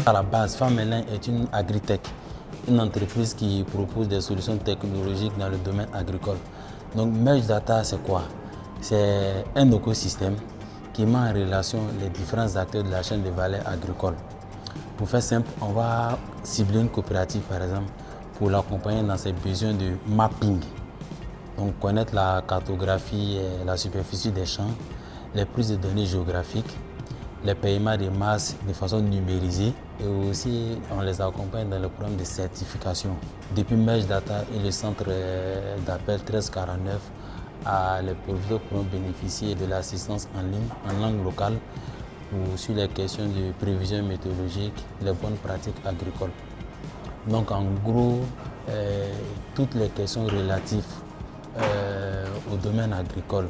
À la base, Famelin est une agritech, une entreprise qui propose des solutions technologiques dans le domaine agricole. Donc Merge Data, c'est quoi? C'est un écosystème qui met en relation les différents acteurs de la chaîne de valeur agricole. Pour faire simple, on va cibler une coopérative par exemple pour l'accompagner dans ses besoins de mapping. Donc connaître la cartographie et la superficie des champs, les prises de données géographiques, les paiements des masses de façon numérisée et aussi on les accompagne dans le programme de certification. Depuis Merge Data et le centre d'appel 1349, les producteurs pourront bénéficier de l'assistance en ligne en langue locale ou sur les questions de prévision météorologique, les bonnes pratiques agricoles. Donc en gros, toutes les questions relatives au domaine agricole,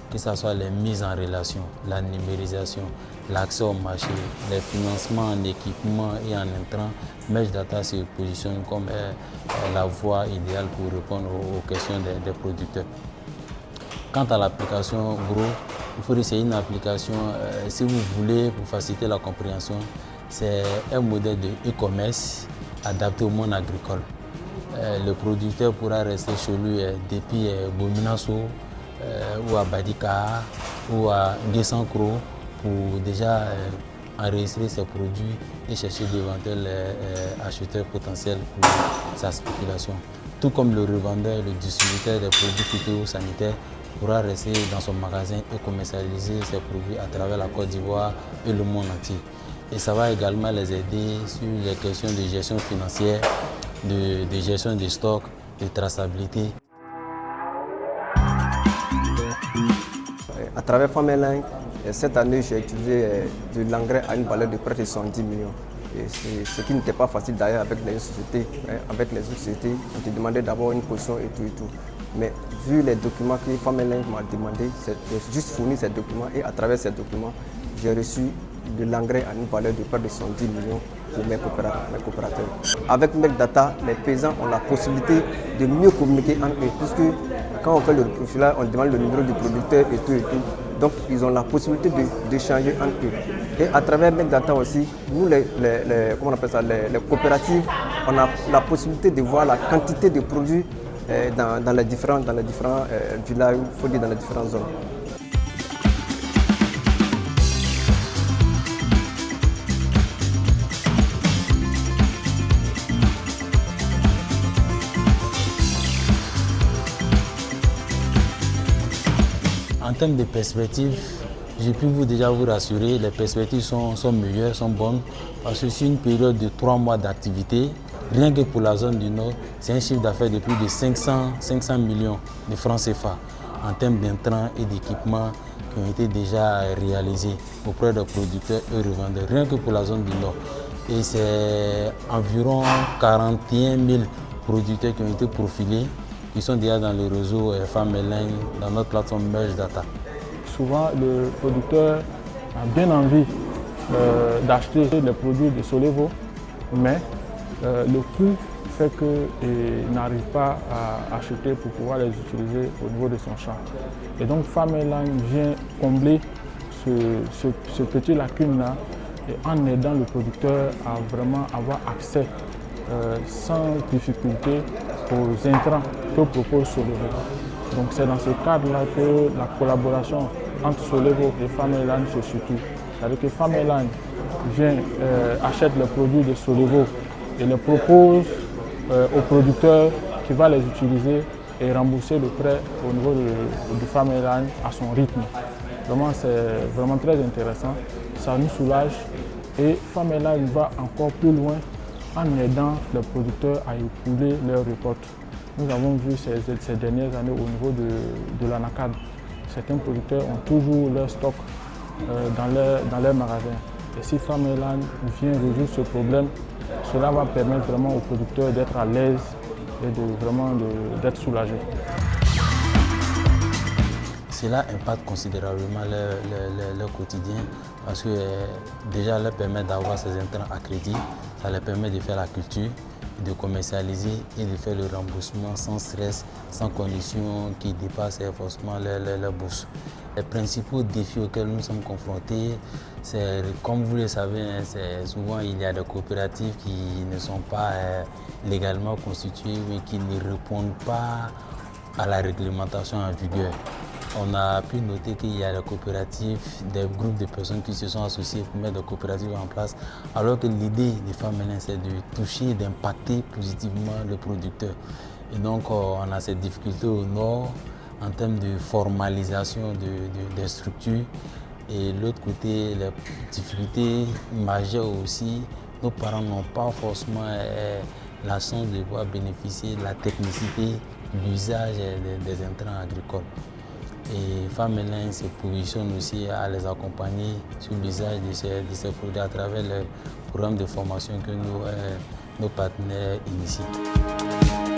que ce soit les mises en relation, la numérisation, l'accès au marché, les financements en équipement et en intrants, Merge Data se positionne comme la voie idéale pour répondre aux questions des producteurs. Quant à l'application, gros, il faut essayer une application, si vous voulez, pour faciliter la compréhension, c'est un modèle de e-commerce adapté au monde agricole. Le producteur pourra rester chez lui depuis Bominasso ou à Badika ou à Guessancro pour déjà enregistrer ses produits et chercher d'éventuels acheteurs potentiels pour sa spéculation. Tout comme le revendeur et le distributeur des produits phytosanitaires pourra rester dans son magasin et commercialiser ses produits à travers la Côte d'Ivoire et le monde entier. Et ça va également les aider sur les questions de gestion financière, de gestion des stocks, de traçabilité. À travers Famelin, cette année, j'ai utilisé de l'engrais à une valeur de près de 110 millions. Et ce qui n'était pas facile d'ailleurs avec les sociétés. Avec les autres sociétés, on te demandait d'avoir une caution et tout. Mais vu les documents que Famelin m'a demandé, j'ai juste fourni ces documents et à travers ces documents, j'ai reçu de l'engrais à une valeur de près de 110 millions pour mes coopérateurs. Avec Merge Data, les paysans ont la possibilité de mieux communiquer entre eux, puisque quand on fait le profilage, on demande le numéro du producteur et tout. Donc ils ont la possibilité d'échanger entre eux. Et à travers Merge Data aussi, nous les coopératives, on a la possibilité de voir la quantité de produits dans les différents villages, il faut dire dans les différentes zones. En termes de perspectives, j'ai pu déjà vous rassurer, les perspectives sont meilleures, sont bonnes, parce que sur une période de 3 mois d'activité, rien que pour la zone du Nord, c'est un chiffre d'affaires de plus de 500 millions de francs CFA en termes d'intrants et d'équipements qui ont été déjà réalisés auprès des producteurs et revendeurs, rien que pour la zone du Nord. Et c'est environ 41 000 producteurs qui ont été profilés, qui sont déjà dans le réseau Famelin, dans notre plateforme Merge Data. Souvent, le producteur a bien envie d'acheter les produits de Solevo, mais le coût fait qu'il n'arrive pas à acheter pour pouvoir les utiliser au niveau de son champ. Et donc Famelin vient combler ce petit lacune-là en aidant le producteur à vraiment avoir accès sans difficulté aux intrants que propose Solevo. Donc c'est dans ce cadre-là que la collaboration entre Solevo et Famelin se situe. C'est-à-dire que Famelin achète les produits de Solevo et les propose au producteur qui va les utiliser et rembourser le prêt au niveau de Famelin à son rythme. Vraiment, c'est vraiment très intéressant, ça nous soulage et Famelin va encore plus loin en aidant les producteurs à écouler leurs récoltes. Nous avons vu ces dernières années au niveau de l'ANACAD, certains producteurs ont toujours leur stock dans leurs magasins. Et si Famelin vient résoudre ce problème, cela va permettre vraiment aux producteurs d'être à l'aise et d'être soulagés. Cela impacte considérablement leur quotidien parce que déjà leur permet d'avoir ces intrants à crédit, ça leur permet de faire la culture de commercialiser et de faire le remboursement sans stress, sans conditions qui dépassent forcément leur bourse. Les principaux défis auxquels nous sommes confrontés, c'est, comme vous le savez, c'est souvent il y a des coopératives qui ne sont pas légalement constituées mais qui ne répondent pas à la réglementation en vigueur. On a pu noter qu'il y a des coopératives, des groupes de personnes qui se sont associés pour mettre des coopératives en place, alors que l'idée des femmes c'est de toucher, d'impacter positivement le producteur. Et donc on a cette difficulté au nord en termes de formalisation des structures. Et de l'autre côté, les difficultés majeures aussi, nos parents n'ont pas forcément la chance de pouvoir bénéficier de la technicité, de l'usage des intrants agricoles. Et Femmes se positionne aussi à les accompagner sur l'usage de ces produits à travers le programme de formation que nos partenaires initient.